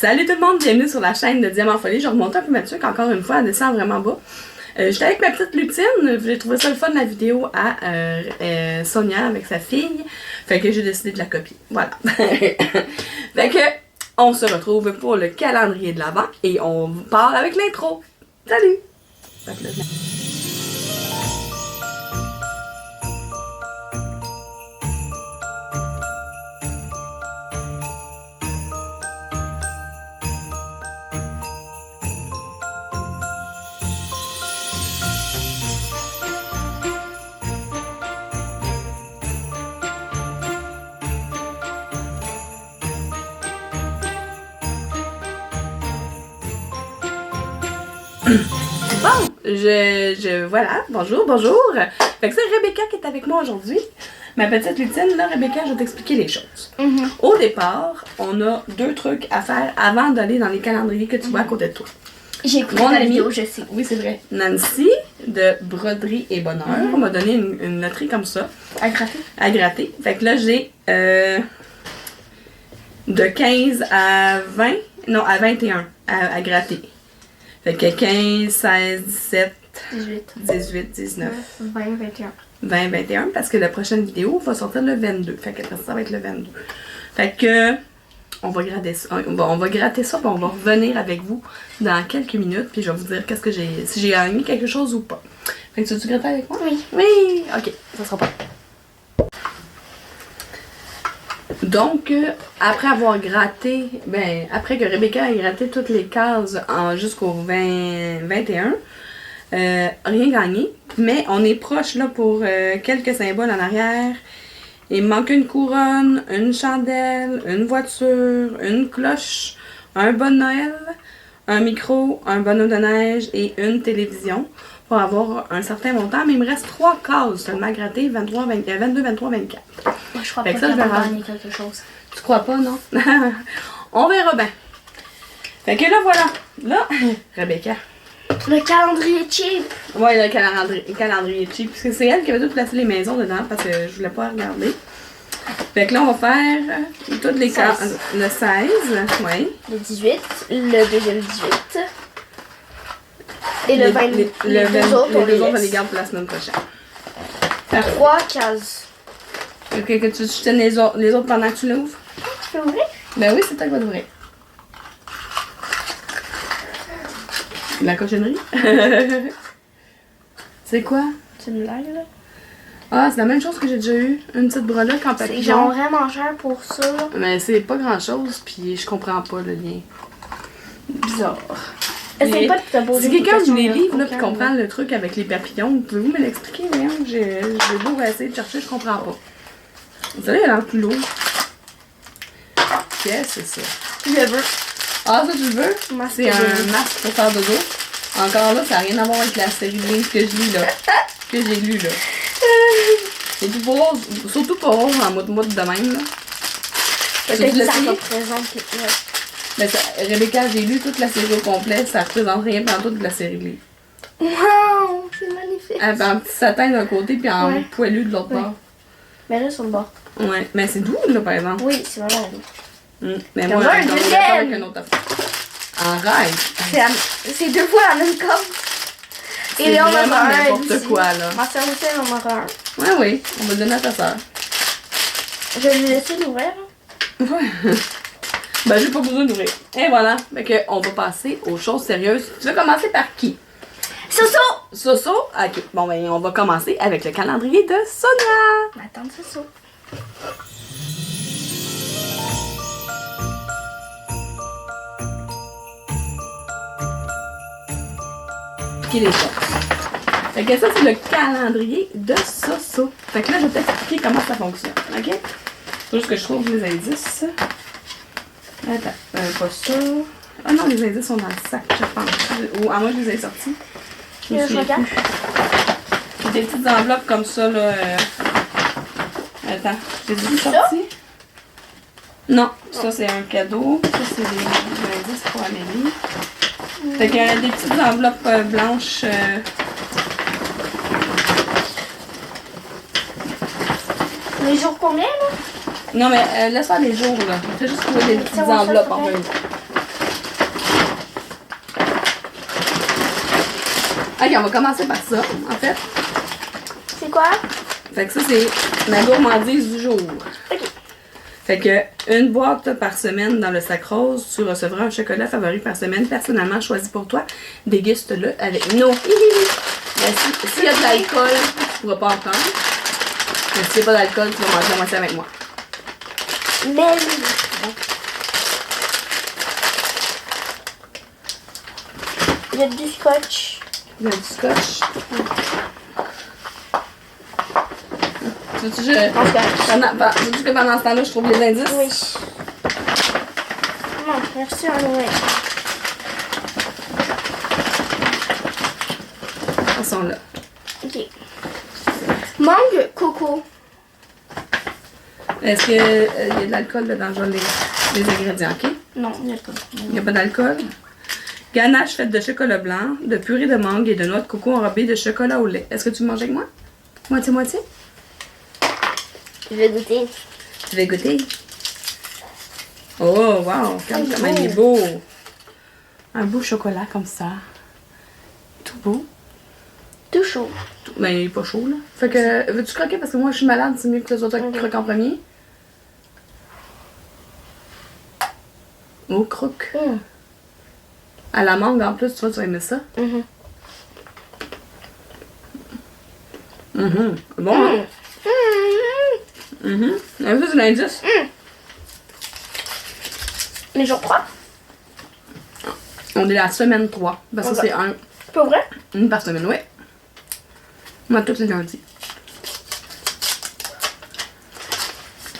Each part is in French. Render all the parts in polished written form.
Salut tout le monde, bienvenue sur la chaîne de Diamant Folie. Je remonte un peu ma tuque encore une fois, elle descend vraiment bas. J'étais avec ma petite Lutine, j'ai trouvé ça le fun la vidéo à Sonia avec sa fille. Fait que j'ai décidé de la copier. Voilà. Fait que on se retrouve pour le calendrier de l'Avent et on part avec l'intro. Salut! Fait que là, bon, voilà, bonjour. Fait que c'est Rebecca qui est avec moi aujourd'hui. Ma petite Lutine, là, Rebecca, je vais t'expliquer les choses. Au départ, on a deux trucs à faire avant d'aller dans les calendriers que tu vois à côté de toi. J'ai écouté la vidéo, je sais. Oui, c'est vrai. Nancy, de Broderie et Bonheur, m'a donné une loterie comme ça. À gratter. À gratter. Fait que là, j'ai de 15 à 20, non, à 21 à gratter. Fait que 15, 16, 17, 18, 19, 20, 21. 20, 21, parce que la prochaine vidéo va sortir le 22. Fait que ça va être le 22. Fait que on va gratter ça, puis on va revenir avec vous dans quelques minutes, puis je vais vous dire qu'est-ce que si j'ai gagné quelque chose ou pas. Fait que tu veux-tu gratter avec moi? Oui. Oui! Ok, ça sera pas. Donc, après avoir gratté, après que Rebecca ait gratté toutes les cases jusqu'au 21, rien gagné, mais on est proche là pour quelques symboles en arrière. Il manque une couronne, une chandelle, une voiture, une cloche, un bon Noël, un micro, un bonhomme de neige et une télévision pour avoir un certain montant. Mais il me reste 3 cases seulement à gratter, 22, 23, 24. Moi, je crois Fait pas que ça, que je vais gagner quelque chose. Tu crois pas, non? On verra bien. Fait que là, voilà. Là, Rebecca. Le calendrier cheap. Ouais, le calendrier cheap. Parce que c'est elle qui avait tout placé les maisons dedans parce que je voulais pas regarder. Fait que là, on va faire toutes les cases. Le 16, oui. Le 18, le deuxième 18. Et le 20. Les deux autres, on on les garde pour la semaine prochaine. 3 cases. Ok, que tu tiennes les autres pendant que tu l'ouvres? Tu peux ouvrir? Ben oui, c'est toi qui vas l'ouvrir. La cochonnerie? C'est quoi? C'est une blague, là? Ah, c'est la même chose que j'ai déjà eu. Une petite breloque en papillon. C'est genre vraiment cher pour ça. Mais c'est pas grand chose, puis je comprends pas le lien. Bizarre. Essaye pas de te poser si des quelqu'un questions me les livre, là, aucun, qui comprend le truc avec les papillons, pouvez-vous me l'expliquer, voyons? J'ai beau essayer de chercher, je comprends pas. Celle-là, elle a l'air plus lourd. Qu'est-ce que c'est ça? Je veux. Ah, ça, tu le veux? C'est un dodo. masque pour faire dodo. Encore là, ça n'a rien à voir avec la série de livres que je lis, là. Que j'ai lu, là. C'est tout pour rose, surtout pour rose en mode de même, là. Peut-être que ça essayé? représente quelque chose. Mais Rebecca, j'ai lu toute la série au complet, ça représente rien pendant toute la série de livres. Wow, c'est magnifique. En petit satin d'un côté, puis en poilu de l'autre bord. Mais là, sur le bord. Ouais, mais c'est doux, là, par exemple. Oui, c'est vraiment doux. Mais J'en moi, veux un j'en ai deuxième! pas avec un autre affaire. En rêve. C'est 2 fois la même corde. C'est là, on en vraiment a un n'importe ici. quoi, là. Ma soeur aussi, elle en aura un. Ouais, oui, on va le donner à ta soeur. Je vais lui laisser l'ouvrir. Ouais. Ben, j'ai pas besoin d'ouvrir. Et voilà. Fait que, on va passer aux choses sérieuses. Tu veux commencer par qui? Soso! Soso? Ok. Bon, ben, on va commencer avec le calendrier de Sonia. Ma tante Soso. Qui les choses. Fait que ça, c'est le calendrier de Soso. Fait que là, je vais t'expliquer comment ça fonctionne. Ok? Faut juste que je trouve les indices. Attends, pas ça. Ah non, les indices sont dans le sac, je pense. Ou à moi, je les ai sortis. Je me souviens plus. J'ai des petites enveloppes comme ça, là. Attends, j'ai des sortis. Non, ça c'est un cadeau. Ça c'est des indices pour Amélie. Fait qu'il y a des petites enveloppes blanches. Les jours combien, là? Non, mais laisse faire les jours, là. Fais juste trouver des petites enveloppes en fait. Ok, on va commencer par ça, en fait. C'est quoi? Fait que ça, c'est ma gourmandise du jour. Ok. Fait que une boîte par semaine dans le sac rose, tu recevras un chocolat favori par semaine, personnellement choisi pour toi. Déguste-le avec nous. Mais s'il y a de l'alcool, tu pourras pas en prendre. Mais si il n'y a pas d'alcool, tu vas manger la moitié avec moi. Mais il y a du scotch. Il y a du scotch. Veux-tu que pendant ce temps-là, je trouve les indices? Oui. Non, merci à Noël. Ils sont là. Ok. Mangue, coco. Est-ce qu'il y a de l'alcool dedans? Je vais les ingrédients, ok? Non, il n'y a pas. Il n'y a pas d'alcool. Ganache faite de chocolat blanc, de purée de mangue et de noix de coco enrobée de chocolat au lait. Est-ce que tu manges avec moi? Moitié-moitié? Je vais goûter. Tu veux goûter? Oh, wow! Regarde comment il est beau! Un beau chocolat comme ça. Tout beau. Tout chaud. Mais il est pas chaud, là. Fait que, veux-tu croquer? Parce que moi, je suis malade, c'est mieux que les autres qui croquent en premier. Oh, croque. À la mangue, en plus, tu vois, tu vas aimer ça. Bon, hein? Ça, c'est l'indice. Les jours 3? On est la semaine 3. Parce que c'est Pas vrai? une par semaine, ouais. Moi, tous les lundis.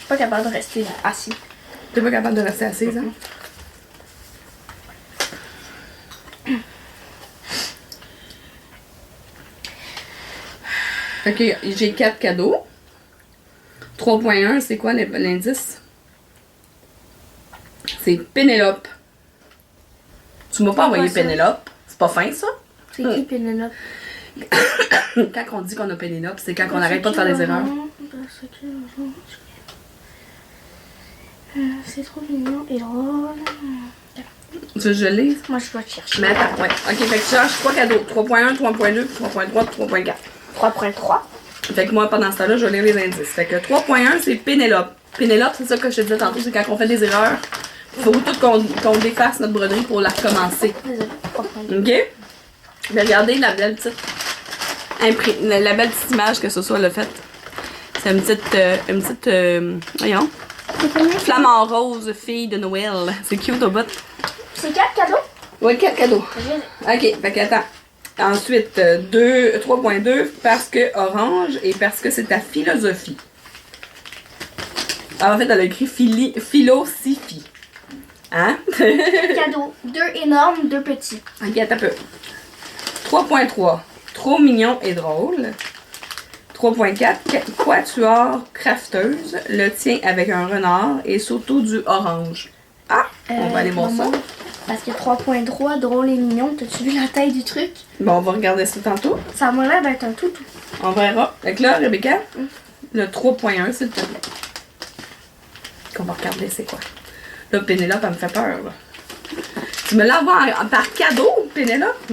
Pas capable de rester assis. T'es pas capable de rester assise, hein? Fait que j'ai 4 cadeaux. 3.1, c'est quoi l'indice? C'est Pénélope. Tu m'as pas envoyé ça? Pénélope. C'est pas fin, ça? C'est qui Pénélope? Quand on dit qu'on a Pénélope, c'est quand on n'arrête pas de faire des erreurs. C'est trop mignon et drôle. Tu veux que je lise? Moi, je dois te chercher. Mais attends, ouais. Ok, fait que tu cherches 3 cadeaux. 3.1, 3.2, 3.3, 3.4. 3.3. Fait que moi, pendant ce temps-là, je vais lire les indices. Fait que 3.1, c'est Pénélope. Pénélope, c'est ça que je te disais tantôt, c'est quand on fait des erreurs, il faut tout qu'on défasse notre broderie pour la recommencer. Désolée. 3.2. OK? Mais regardez la belle petite la belle petite image que ce soit le fait. C'est une petite voyons. Flamant rose, fille de Noël. C'est cute au bout. C'est 4 cadeaux? Ouais, 4 cadeaux. OK, fait que attends. Ensuite, 3.2, parce que orange et parce que c'est ta philosophie. Alors, en fait, elle a écrit philosophie. Hein? Cadeaux. 2 énormes, 2 petits. Ok, attends un peu. 3.3, trop mignon et drôle. 3.4, quatuor crafteuse, le tien avec un renard et surtout du orange. Ah, on va aller voir ça. maman, parce que 3.3, drôle et mignon. T'as-tu vu la taille du truc? Bon, on va regarder ça tantôt. Ça m'a l'air d'être un toutou. On verra. Fait que là, Rebecca, le 3.1, s'il te plaît. Qu'on va regarder c'est quoi. Là, Pénélope, elle me fait peur. Là. Tu me l'envoies par cadeau, Pénélope?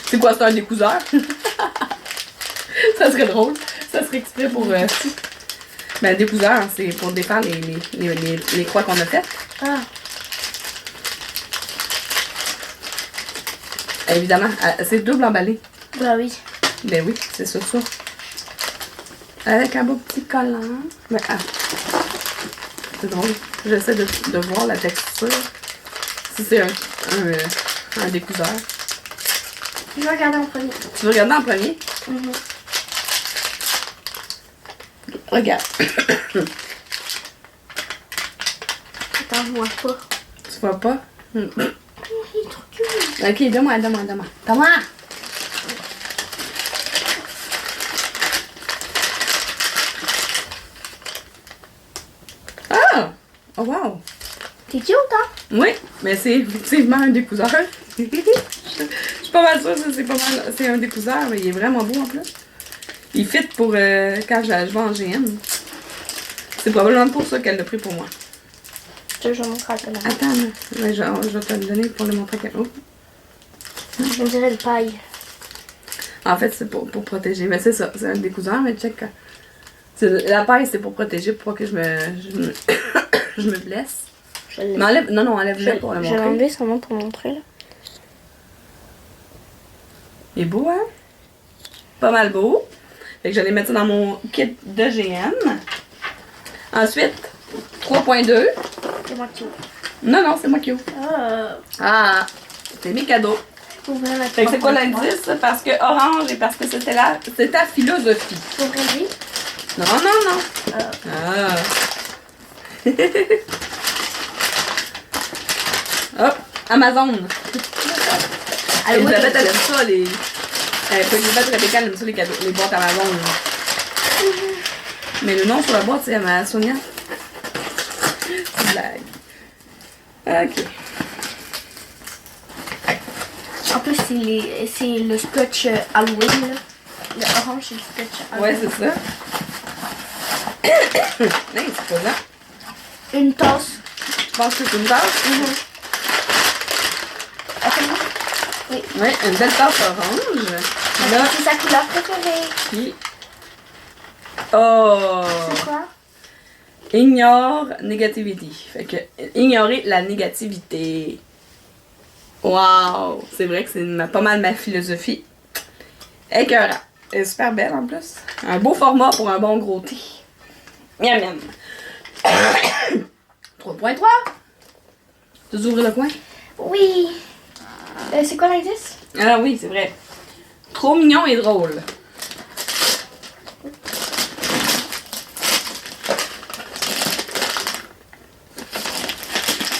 C'est quoi, c'est un découseur? Ça serait drôle. Ça serait exprès pour... Ben, un découseur, c'est pour défaire les croix qu'on a faites. Ah. Évidemment, c'est double emballé. Bah oui. Ben oui, c'est ça. Avec un beau petit collant. Ben, c'est drôle. J'essaie de voir la texture. Si c'est un découseur. Je vais regarder en premier. Tu veux regarder en premier? Regarde. Attends, je vois pas. Tu vois pas? Oh, il est trop cute. Ok, donne-moi. Donne-moi! Ah! Oh wow! T'es cute, hein? Oui, mais c'est effectivement un découseur. Je suis pas mal sûre que c'est un découseur, mais il est vraiment beau en plus. Il fit pour quand je vais en GM. C'est probablement pour ça qu'elle l'a pris pour moi. Je vais montrer à la caméra. Attends, mais je vais te le donner pour le montrer à quelqu'un. On dirait une paille. En fait, c'est pour protéger. Mais c'est ça, c'est un des cousins, mais check. La paille, c'est pour protéger, pour pas que je me blesse. Mais enlève, non, enlève-le pour le Je vais montrer. l'enlever seulement pour montrer, là. Il est beau, hein? Pas mal beau. Fait que j'allais mettre ça dans mon kit de GM. Ensuite, 3.2. C'est moi qui ouvre. Non, c'est moi qui ouvre. Ah, c'est mes cadeaux. Ouvrir la Fait que c'est quoi l'indice? Parce que orange et parce que c'était ta philosophie. Ouvrir lui. Non. Ah. Hop, Amazon. Elisabeth, elle aime ça, les... Pas Elisabeth, Rebecca, elle aime ça, les boîtes Amazon. Mais le nom sur la boîte, c'est Sonia. Blague. Ok. En plus, c'est le scotch Halloween, là. Le orange, c'est le scotch Halloween. Ouais, c'est ça. Hey, c'est pas là. Une tasse. Je pense que c'est une tasse. Attends-moi. Oui. Ouais, une belle tasse orange. Là, C'est sa couleur préférée. puis... Oh! C'est quoi? Ignore negativity. Fait que, ignorer la négativité. Wow! C'est vrai que c'est pas mal ma philosophie. Écœurant. Elle est super belle en plus. Un beau format pour un bon gros thé. Miam miam. 3.3. Tu veux ouvrir le coin? Oui. C'est quoi l'indice? Ah oui, c'est vrai. Trop mignon et drôle.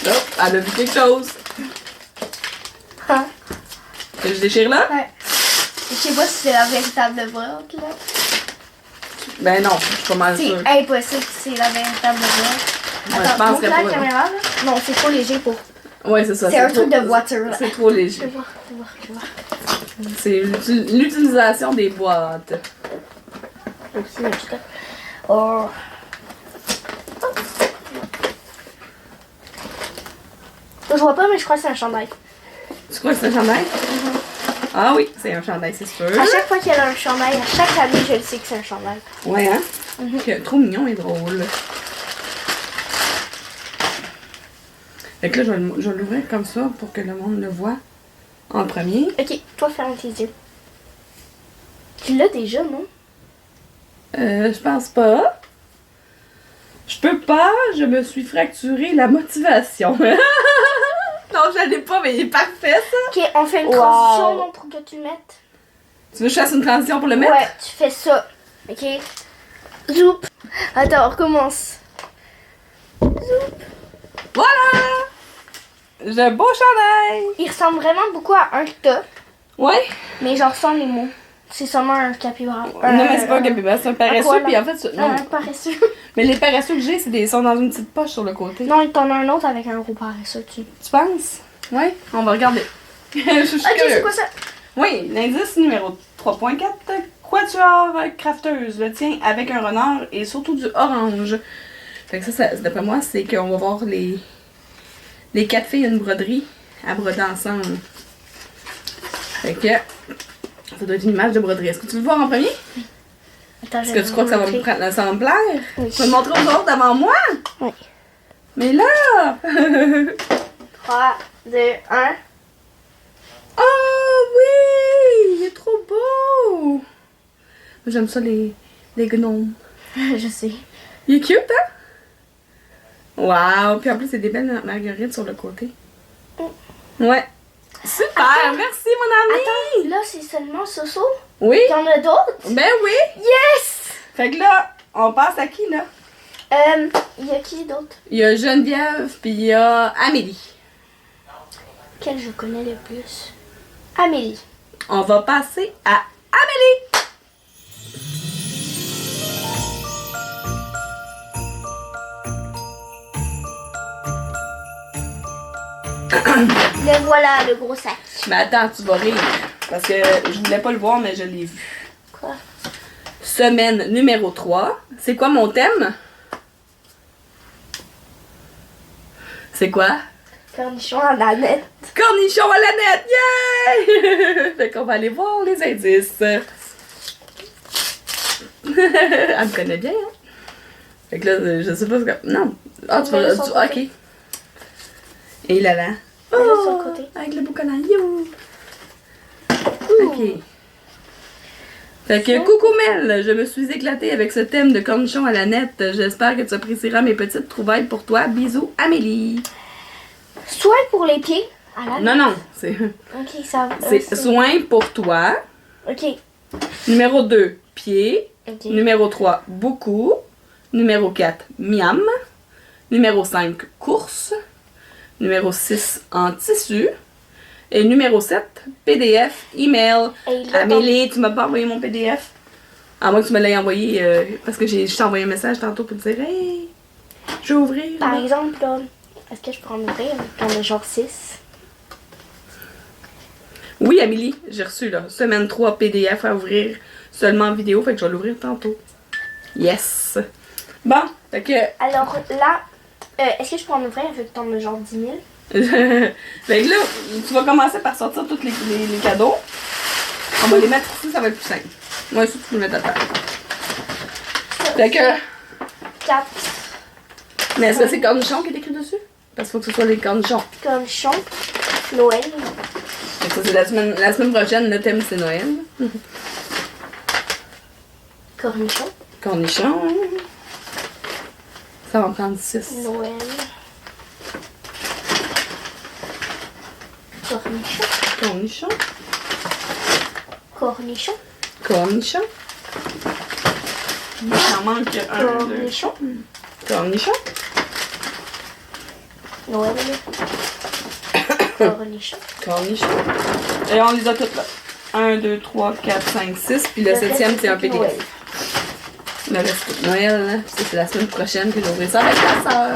Oh, elle a vu quelque chose. Hein? Que je déchire là? Ouais. Je sais pas si c'est la véritable boîte, là. Ben non, je suis pas mal sûre. C'est impossible que c'est la véritable boîte. Ouais, je Attends, montre penserais la pas. caméra, là. Non, c'est trop léger pour... Ouais, c'est ça. C'est un trop- truc de voiture, là. C'est trop Je vais léger. voir. C'est l'utilisation des boîtes. Aussi, le petit- Oh. Je vois pas, mais je crois que c'est un chandail. Tu crois que c'est un chandail? Ah oui, c'est un chandail, c'est sûr. À chaque fois qu'il y a un chandail, à chaque année, je le sais que c'est un chandail. Ouais, hein? Que- trop mignon et drôle. Fait que là, je vais l'ouvrir comme ça pour que le monde le voit en premier. Ok, toi, ferme tes yeux. Tu l'as déjà, non? Je pense pas. Je peux pas, je me suis fracturé la motivation. Non, je l'ai pas, mais il est parfait, ça. Ok, on fait une Wow. transition, non, pour que tu le mettes? Tu veux que je fasse une transition pour le mettre? Ouais, tu fais ça. Ok? Zoup. Attends, on recommence. Voilà! J'ai un beau chandail! Il ressemble vraiment beaucoup à un que t'as, Ouais? mais genre sans les mots. C'est seulement un capybara. Non, mais c'est pas un capybara, c'est un paresseux, quoi, là? puis en fait... c'est- Non, Un paresseux. mais les paresseux que j'ai, ils sont dans une petite poche sur le côté. Non, il t'en a un autre avec un gros paresseux dessus. Tu penses? Ouais? On va regarder. Je suis Ok, curieuse. c'est quoi ça? Oui, l'indice numéro 3.4, Quatuor crafteuse, le tien avec un renard et surtout du orange. Fait que ça d'après moi, c'est qu'on va voir les 4 filles une broderie à broder ensemble. Fait que ça doit être une image de broderie. Est-ce que tu veux le voir en premier? Attends, Est-ce que tu crois que ça va me plaire? Oui. Tu vas me montrer aux autres avant moi? Oui. Mais là! 3, 2, 1. Oh oui! Il est trop beau! J'aime ça les gnomes. Je sais. Il est cute, hein? Wow! Puis en plus, c'est des belles marguerites sur le côté. Ouais. Super! Attends. Merci, mon ami! Attends, là, c'est seulement Soso? Oui? Il y en a d'autres? Ben oui! Yes! Fait que là, on passe à qui, là? Il y a qui d'autre? Il y a Geneviève, puis il y a Amélie. Quelle je connais le plus? Amélie. On va passer à Amélie! Le voilà, le gros sac. Mais attends, tu vas rire. Parce que je voulais pas le voir, mais je l'ai vu. Quoi? Semaine numéro 3. C'est quoi mon thème? C'est quoi? Cornichon à la nette. cornichons à la nette! Yay! Fait qu'on va aller voir les indices. Elle me connaît bien, hein? Fait que là, je sais pas ce que... Non. Ah, tu vas... Ok. Et là, là. Oh! Avec le boucan. Yo! Ok. Fait que, coucou Mel, je me suis éclatée avec ce thème de cornichons à la nette. J'espère que tu apprécieras mes petites trouvailles pour toi. Bisous, Amélie. Soin pour les pieds. À la Non, c'est... Ok, ça va. C'est soin pour toi. Ok. Numéro 2, pied. Ok. Numéro 3, beaucoup. Numéro 4, miam. Numéro 5, course. Numéro 6, en tissu. Et numéro 7, PDF, email. Et là, Amélie, tu m'as pas envoyé mon PDF? À moins que tu me l'aies envoyé parce que je t'ai envoyé un message tantôt pour te dire hey, je vais ouvrir. Par là. exemple, là, est-ce que je peux en ouvrir quand on est genre 6? Oui, Amélie, j'ai reçu là. Semaine 3 PDF à ouvrir seulement en vidéo, fait que je vais l'ouvrir tantôt. Yes! Bon, fait que. Alors là, est-ce que je peux en ouvrir avec ton genre 10 000? Fait que là, tu vas commencer par sortir tous les cadeaux. On va les mettre ici, ça va être plus simple. Moi aussi, tu peux le mettre à terre. Fait que. 4 Mais est-ce que c'est cornichon qui est écrit dessus? Parce qu'il faut que ce soit les cornichons. cornichons. Noël. Fait que ça, c'est la semaine prochaine, le thème c'est Noël. Cornichons. Cornichons. Ça va en prendre 6. Noël. Cornichons. Cornichons. Cornichons. Cornichons. Il en manque un, deux. Cornichons. Cornichons. Noël. Cornichons. Cornichons. Et on les a toutes là. 1, 2, 3, 4, 5, 6. Puis le 7e, c'est un PDF. Noël. Le reste de Noël, là, c'est la semaine prochaine que j'ouvrirai ça avec ta soeur.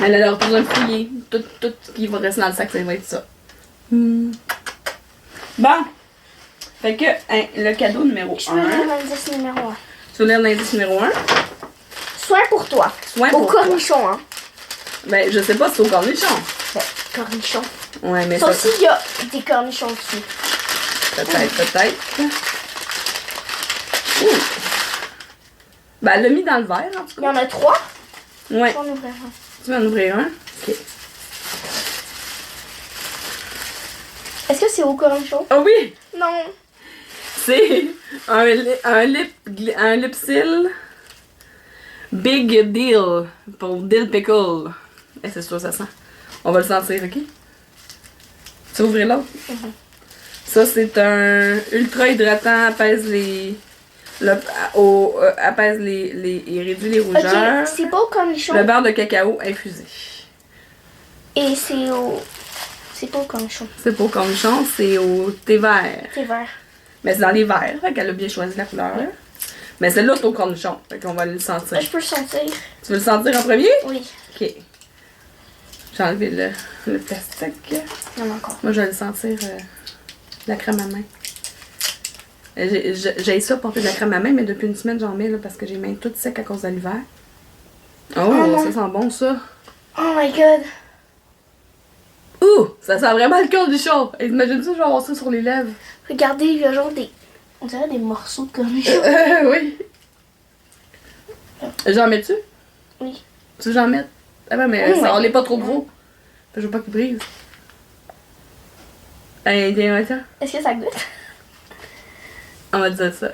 Elle a besoin de fouiller. Tout ce qui va rester dans le sac, ça va être ça. Bon. Fait que hein, le cadeau numéro Je peux 1. lire l'indice numéro 1. Tu veux lire l'indice numéro 1? Soin pour toi. Soin Au pour toi. cornichon, hein. Ben, je sais pas si c'est au cornichon. Ben, cornichon. Ouais, mais Sauf ça, s'il y a des cornichons dessus. peut-être. Ouh. Ben, elle l'a mis dans le verre, en tout Il y cas. en a 3. Ouais. Je vais en ouvrir un. Tu veux en ouvrir un? Ok. Est-ce que c'est au cornichon? Ah oui! Non. C'est un lip seal Big Deal pour Dill Pickle. Eh, c'est sûr, ça sent. On va le sentir, ok? Tu vas ouvrir l'autre? Ça, c'est un ultra hydratant, apaise les. Apaise et réduit les rougeurs. Ok, c'est pas au cornichon. Le beurre de cacao infusé. Et c'est au. C'est pas au cornichon. C'est pas au cornichon, c'est au thé vert. C'est vert. Mais c'est dans les verts, fait qu'elle a bien choisi la couleur. Mais celle-là, c'est au cornichon, fait qu'on va le sentir. Je peux le sentir. Tu veux le sentir en premier? Oui. Ok. J'ai enlevé le plastique. Il y en a encore. Moi, je vais le sentir la crème à main. J'ai ça porter de la crème à main, mais depuis une semaine, j'en mets là, parce que j'ai les mains toutes secs à cause de l'hiver. Oh, non. ça sent bon, ça. Oh my god. Ouh, ça sent vraiment le cornichon. Imagine ça, je vais avoir ça sur les lèvres. Regardez, il y a genre des. On dirait des morceaux de cornichon. Oui. J'en mets-tu? Oui. Tu veux que j'en mette? Ah ouais, mais Oui, ça, ouais. on n'est pas trop gros. Je veux pas qu'il brise. Allez, viens, ça. Est-ce que ça goûte? On va dire ça.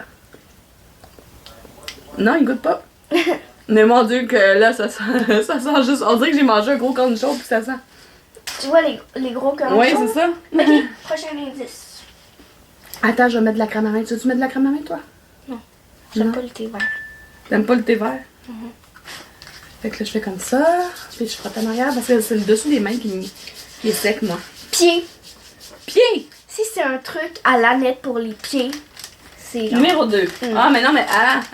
Non, il goûte pas. Mais mon Dieu, que là, ça sent, ça sent juste. On dirait que j'ai mangé un gros cornichon puis ça sent. Tu vois les gros cornichons? Oui, c'est ça. Ok, prochain indice. Attends, je vais mettre de la crème à main. Tu veux-tu mettre de la crème à main, toi? J'aime Non. pas le thé vert. T'aimes pas le thé vert? Fait que là, je fais comme ça. Puis je frotte en arrière parce que c'est le dessous des mains qui est sec, moi. Pied. Pied! Si c'est un truc à l'aneth pour les pieds, c'est genre... Numéro 2. Ah, mais non, mais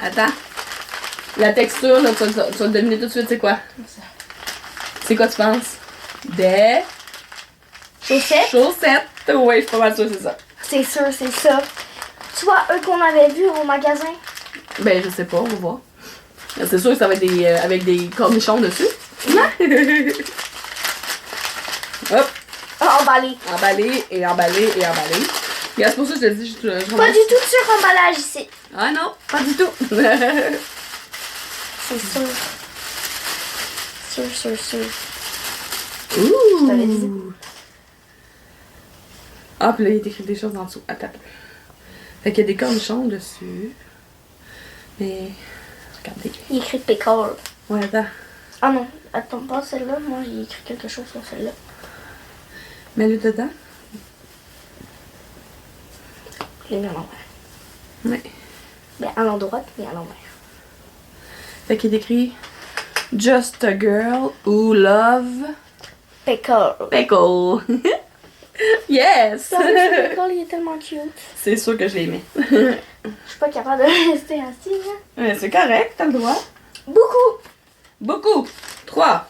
attends. La texture, là, tu vas le deviner tout de suite, c'est quoi? C'est quoi, tu penses? Des Chaussettes. chaussettes. Oui, je suis pas mal sûre, c'est ça. C'est sûr, c'est ça. Tu vois, eux qu'on avait vus au magasin. Ben, je sais pas, on va voir. C'est sûr que ça va être des, avec des cornichons dessus. Hop. Emballé. Emballé et emballé et emballé. Et c'est pour ça que je te dis, je Pas ramasse. du tout de sur-emballage ici. Ah non, pas du tout. C'est sûr. Sûr. Ouh! t'avais dit. Ah, puis là, il est écrit des choses en dessous. Attends. Fait qu'il y a des cornichons dessus. Mais. Regardez. Il écrit pickle. Ouais, attends. Ah non, attends pas celle-là. Moi, j'ai écrit quelque chose sur celle-là. Mets-le dedans. Je l'ai mis à l'envers. Ouais. Ben, à l'endroit, mais à l'envers. Fait qu'il est écrit Just a girl who love Pickle. pickle. Yes! T'as vu, ce pickle, il est tellement cute. C'est sûr que je l'ai mis. Je suis pas capable de rester assis, hein. Ouais, c'est correct, t'as le droit. Beaucoup. Beaucoup. 3.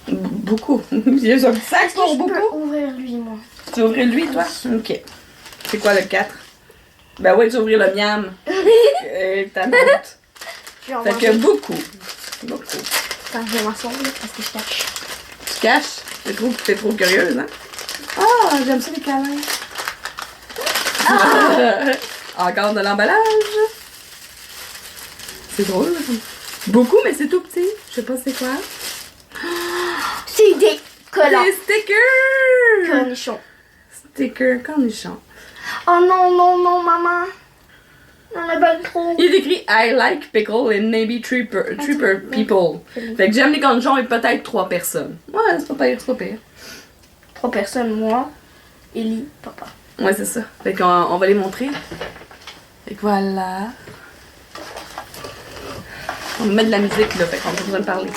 Beaucoup. Il y a un petit sac Est-ce que pour je peux beaucoup. ouvrir lui, moi? Tu veux ouvrir lui, toi? Ok. C'est quoi le 4? Ben oui, tu vas ouvrir le miam. Ta note. Je vais en Fait manger. que beaucoup. Beaucoup. Attends, je vais m'asseoir là parce que je cache. Tu caches? T'es trop curieuse, hein? Ah, j'aime ça les câlins. Encore de l'emballage. C'est drôle. Beaucoup, mais c'est tout petit. Je sais pas c'est quoi. C'est des collants. Des stickers! Cornichons. Stickers cornichons. Oh non, maman. On a bien trop. Il est écrit I like pickle and maybe three people. Fait que j'aime les cornichons et peut-être 3 personnes. Ouais, c'est pas pire, c'est pas pire. 3 personnes, moi, Ellie, papa. Ouais, c'est ça. Fait qu'on va les montrer. Fait que voilà. On va mettre de la musique là, fait qu'on a pas besoin de parler.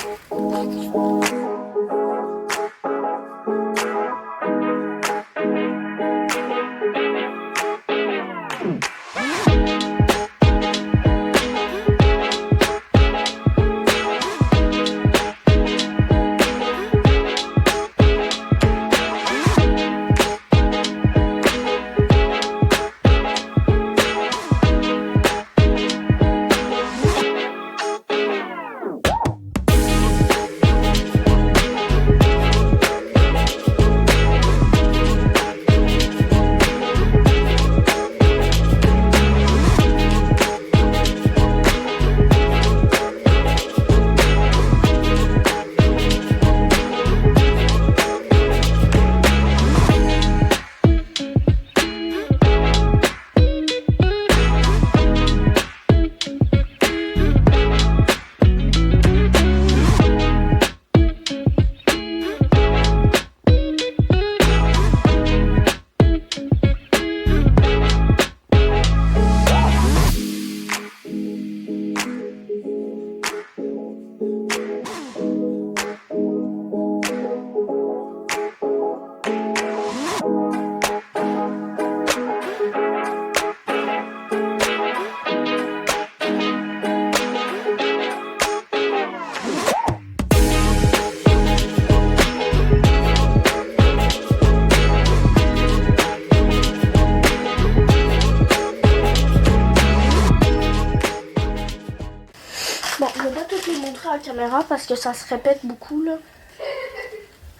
Bon, je vais pas toutes les montrer à la caméra parce que ça se répète beaucoup, là.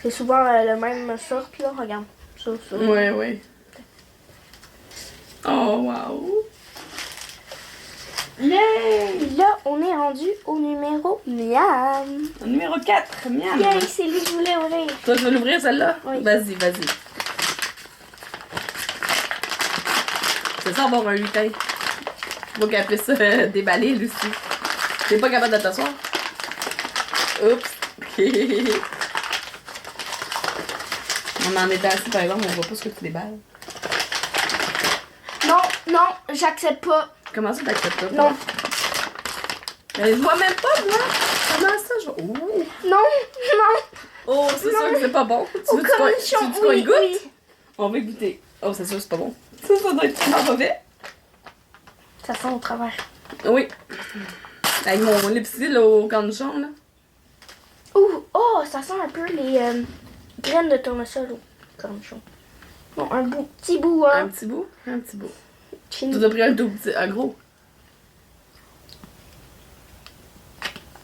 C'est souvent la même sorte, là. Regarde. Ça. Ouais, ouais. Oh, wow. Yay! Et là, on est rendu au numéro miam. Numéro 4, miam. Yay, c'est lui que je voulais ouvrir. Toi, tu veux l'ouvrir celle-là? Oui. Vas-y. C'est ça avoir un lutin. Faut qu'elle puisse déballer, Lucie. T'es pas capable de t'asseoir? Oups. On en est assis, par exemple, on voit pas ce que tu déballes. Non, j'accepte pas. Comment ça t'acceptes pas? Non. Mais je vois même pas, moi. Comment ça, je vois? Oh, Non. oh c'est sûr que c'est pas bon. Tu Au veux qu'on cornichon, y goûte? oui. On va goûter. Oh, c'est sûr que c'est pas bon. Ça doit être vraiment mauvais. Ça sent au travers. Oui. Avec mon lipsil au cornichon, là. Ouh, oh, ça sent un peu les graines de tournesol au cornichon. Bon, petit bout, Un hein. petit bout? Un petit bout. Chin. Tu as pris un tout petit, un gros.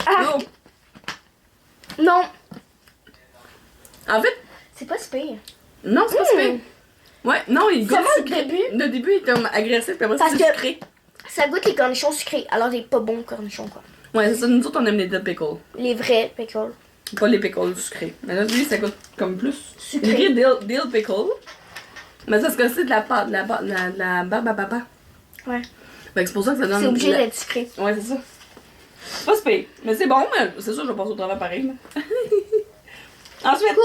Ah, Oh. non, En fait, C'est pas si pire. Non, c'est pas super. Ouais, non, il goûte Comment le sucré. début? Le début, il est comme agressif, puis après, Parce c'est que- sucré. Ça goûte les cornichons sucrés. Alors, des pas bons cornichons, quoi. Ouais, c'est ça. Nous autres, on aime les dill pickles. Les vrais pickles. Pas les pickles sucrés. Mais là, lui, ça goûte comme plus. Sucré. Il écrit dill pickle. Mais ça, c'est que c'est de la pâte, de la barbe à papa. Ouais. Fait que c'est pour ça que ça donne. C'est obligé la- d'être sucré. Ouais, c'est ça. C'est pas super. Mais c'est bon, mais c'est sûr, je vais passer au travail pareil. Là. Ensuite,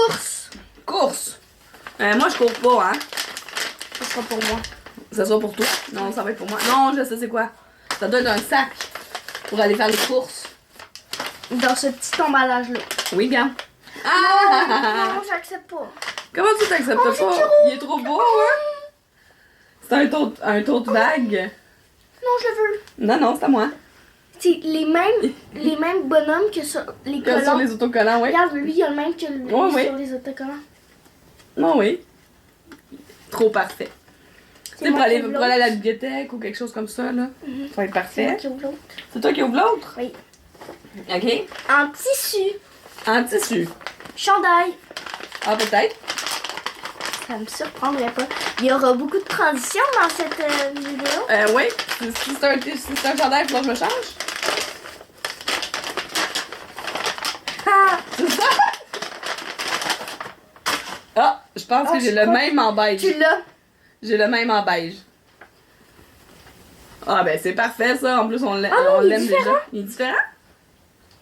course. Moi, je cours pas, hein. Ce sera pour moi. Ça sera pour toi. Non, ça va être pour moi. Non, je sais c'est quoi. Ça doit être un sac pour aller faire les courses. Dans ce petit emballage-là. Oui, bien. Ah! Non, j'accepte pas. Comment tu t'acceptes Oh, c'est pas? trop Il est trop beau, hein? C'est un tote bag. Non, je veux. Non, non, c'est à moi. C'est les mêmes bonhommes que sur les Comme sur collants. les autocollants, oui. Regarde, lui, il y a le même que lui Ouais, ouais. sur les autocollants. Non, oui. Trop parfait. Tu sais, moi pour aller qui ouvre à la l'autre. bibliothèque ou quelque chose comme ça, là. Mhm. Ça va être C'est moi parfait. qui ouvre l'autre. C'est toi qui ouvres l'autre? Oui. OK. En tissu. En tissu. Chandail. Ah, peut-être. Ça me surprendrait pas. Il y aura beaucoup de transitions dans cette vidéo. Oui. Si c'est un chandail, il faut que je me change. Ah, C'est ça? Ah, je pense Ah, que j'ai je le crois même en beige. tu l'as. J'ai le même en beige. Ah, ben c'est parfait ça. En plus, on l'aime Ah non, il est déjà. différent. Il est différent?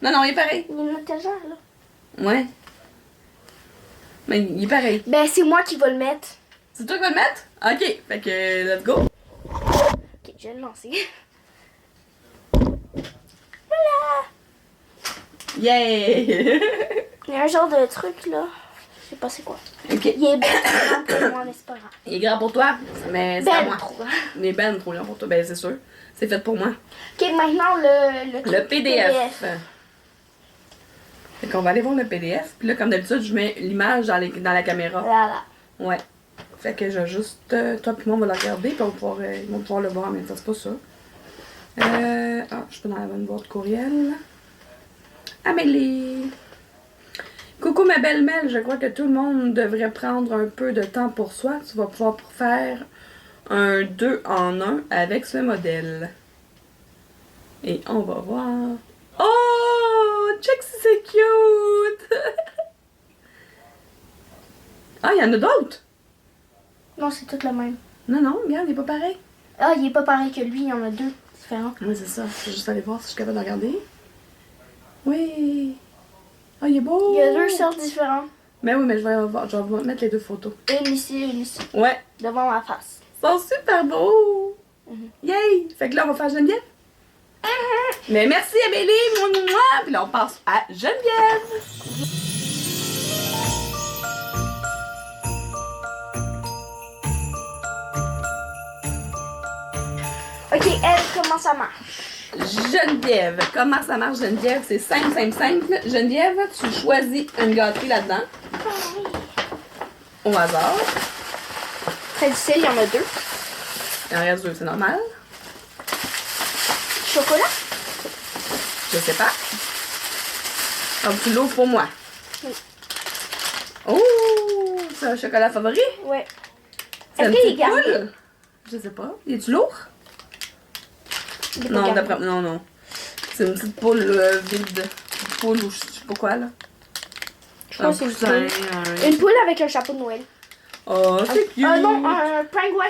Non, non, il est pareil. Il y a une étagère, là. Ouais. Mais il est pareil. Ben, c'est moi qui vais le mettre. C'est toi qui vas le mettre? Ok, fait que let's go. Ok, je vais le lancer. Voilà! Yeah! Il y a un genre de truc, là. Je sais pas c'est quoi. Ok. Il est bien pour moi, mais c'est pas grave. Il est grand pour toi, mais c'est à Ben moi. trop. Il est ben trop grand pour toi, ben c'est sûr. C'est fait pour moi. Ok, maintenant le truc Le PDF. Fait qu'on va aller voir le PDF. Puis là, comme d'habitude, je mets l'image dans la caméra. Voilà. Ouais. Fait que j'ai juste. Toi puis moi, on va le regarder. Puis on va pouvoir, ils vont pouvoir le voir, mais ça, c'est pas ça. Je suis dans la bonne boîte courriel. Amélie! Coucou ma belle Mel, je crois que tout le monde devrait prendre un peu de temps pour soi. Tu vas pouvoir faire un 2 en 1 avec ce modèle. Et on va voir. Oh! Check si c'est cute! Ah, il y en a d'autres! Non, c'est tout le même. Non, non, regarde, il est pas pareil. Ah, il est pas pareil que lui, il y en a deux différents. Oui, c'est ça. Je vais juste aller voir si je suis capable de regarder. Oui! Ah, il est beau! Il y a deux sortes différentes. Mais oui, mais je vais mettre les deux photos. Une ici, Ouais! devant ma face. Ils sont super beaux! Yay! Fait que là, on va faire Geneviève. Mais merci Amélie, moi. Puis là, on passe à Geneviève. Ok, elle, comment ça marche? Geneviève. Comment ça marche, Geneviève? C'est simple, simple, simple. Geneviève, tu choisis une gâterie là-dedans, au hasard. Très difficile, il y en a deux. Il en reste deux, c'est normal. Chocolat? Je sais pas. Donc, tu l'ouvres pour moi. Oui. Oh! C'est un chocolat favori? Ouais. C'est Est-ce une qu'il est petite gardé? poule? Je sais pas. Es-tu lourd? Il est pas Non, gardé. d'après non, non. C'est une petite poule vide. Une poule ou je sais pas quoi, là. Je crois que c'est une poussin, poule. Une poule avec un chapeau de Noël. Oh, c'est cute! Non, un pingouin.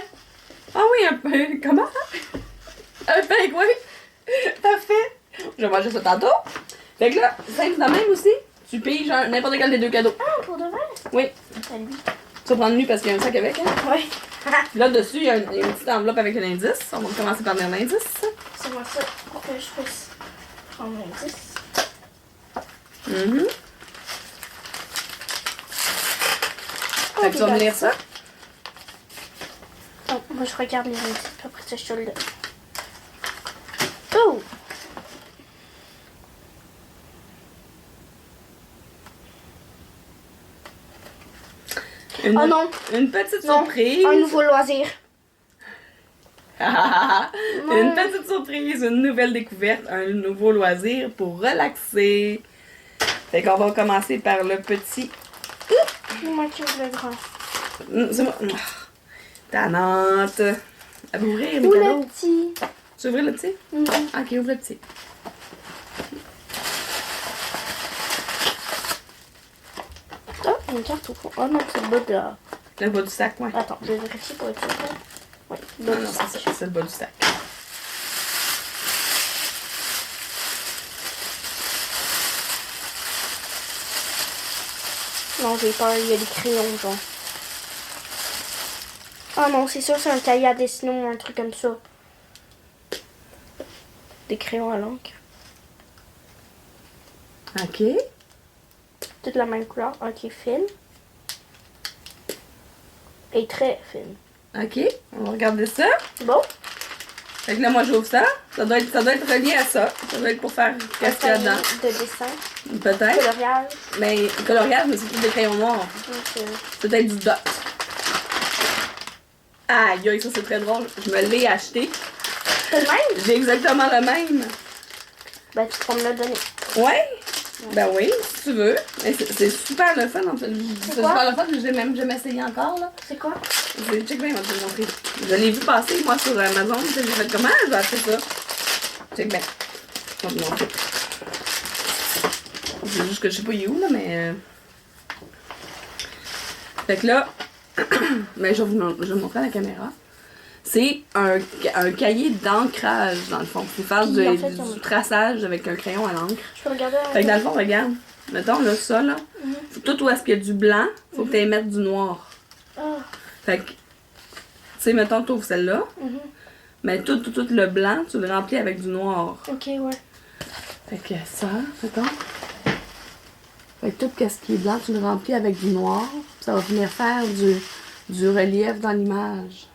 Ah oui, un comment? Un pingouin! Parfait! Je vais manger ça tantôt. Fait que là, simple de même aussi. Tu piges n'importe quel des deux cadeaux. Ah, pour de vrai? Oui. C'est lui. Tu vas prendre lui parce qu'il y a un sac avec, hein? Ouais. Là, dessus, il y a une petite enveloppe avec un indice. On va commencer par lire l'indice. C'est moi ça pour que je puisse prendre l'indice. Mhm. Fait que tu vas me lire ça. Oh, moi je regarde les indices, puis après ça je te le donne. Oh! Une, Oh non! Une petite Non, surprise. un nouveau loisir. Une petite surprise, une nouvelle découverte, un nouveau loisir pour relaxer. Fait qu'on va commencer par le petit C'est moi qui ouvre le grand. C'est moi. Tannante. Elle va ouvrir mes Ou cadeaux. le petit. Tu veux ouvrir le petit? Ok, ouvre le petit. Oh, une carte au fond. Oh non, c'est le bas de la... Le bas du sac, ouais. Attends, je vais vérifier pour être sûr. Oui, le Non, bas du non, sac. c'est le bas du sac. Non, j'ai peur, il y a des crayons, genre. Ah non, c'est sûr, c'est un cahier à dessiner ou un truc comme ça. Des crayons à l'encre. Ok. Toute la même couleur. Ok, fine. Et très fine. Ok, on va regarder ça. Bon. Fait que là, moi, j'ouvre ça. Ça doit être relié à ça. Ça doit être pour faire qu'est-ce qu'il y a dedans. De dessin. Peut-être. Coloriage. Mais coloriage, mais c'est tout des crayons noirs. Donc, Peut-être du dot. Aïe, aïe, ça c'est très drôle. Je me l'ai acheté. c'est le même? J'ai exactement le même. Ben, tu peux me le donner. Ouais? Ben oui, si tu veux. Mais c'est super le fun en fait. C'est quoi? super le fun. J'ai même jamais essayé encore là. C'est quoi? Check bien, on va te le montrer. Je l'ai vu passer moi sur Amazon. J'ai fait comment je vais acheter ça? Check bien. On va te montrer. C'est juste que je sais pas il est où là, mais. Fait que là, ben, je vais vous montrer à la caméra. C'est un cahier d'ancrage, dans le fond. Il faut faire Puis, en fait, du traçage avec un crayon à l'encre. Je peux regarder. Fait que dans le fond, regarde. Mettons, là, ça, là. Tout où est-ce qu'il y a du blanc, faut que tu ailles mettre du noir. Ah. Fait que, tu sais, mettons, tu ouvres celle-là. Mhm. Mais tout le blanc, tu le remplis avec du noir. Ok, ouais. Fait que ça, mettons. Fait que tout ce qui est blanc, tu le remplis avec du noir. Ça va venir faire du relief dans l'image.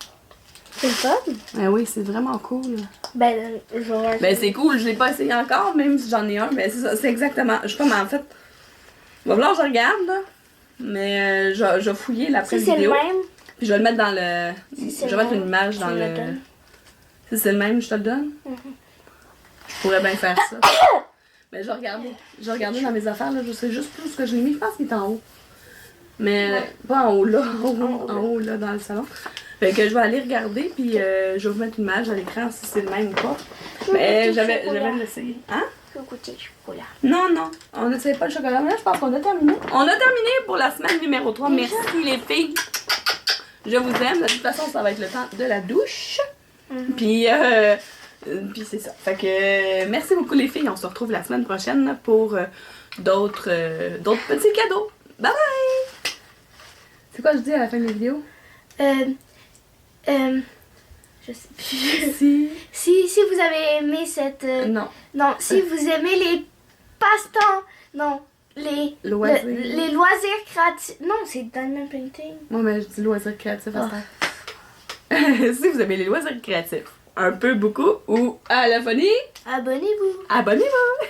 C'est le fun? Ben oui, c'est vraiment cool. Ben, genre. Ben c'est cool, je l'ai pas essayé encore, même si j'en ai un. Ben c'est ça, c'est exactement. Je sais pas, mais en fait, il va falloir que je regarde, là. Mais je vais fouiller l'après Si c'est le vidéo. même. Puis je vais le mettre dans le. Si Je c'est vais le mettre même, une image tu dans me le le. donnes. Si c'est le même, je te le donne. Je pourrais bien faire ça. Mais je vais regarder. Je vais regarder dans mes affaires, là. Je sais juste plus ce que je l'ai mis. Je pense qu'il est en haut. Mais pas en haut, là. En haut, là, dans le salon. Fait que je vais aller regarder, puis je vais vous mettre une image à l'écran si c'est le même ou pas. Mais j'avais l'essayé. Hein? Je vais goûter le chocolat. Non, non, on n'essaye pas le chocolat. Mais là, je pense qu'on a terminé. On a terminé pour la semaine numéro 3. Merci les filles. Je vous aime. De toute façon, ça va être le temps de la douche. Puis c'est ça. Fait que merci beaucoup les filles. On se retrouve la semaine prochaine pour d'autres petits cadeaux. Bye bye! C'est quoi je dis à la fin de la vidéo? Je sais plus. Si. Si vous avez aimé cette. Non. Non, si vous aimez les passe-temps. Non, les Loisirs. les loisirs créatifs. Non, c'est diamond painting. Moi, mais je dis loisirs créatifs à ça. Si vous aimez les loisirs créatifs, un peu, beaucoup ou à la phonie, Abonnez-vous. abonnez-vous!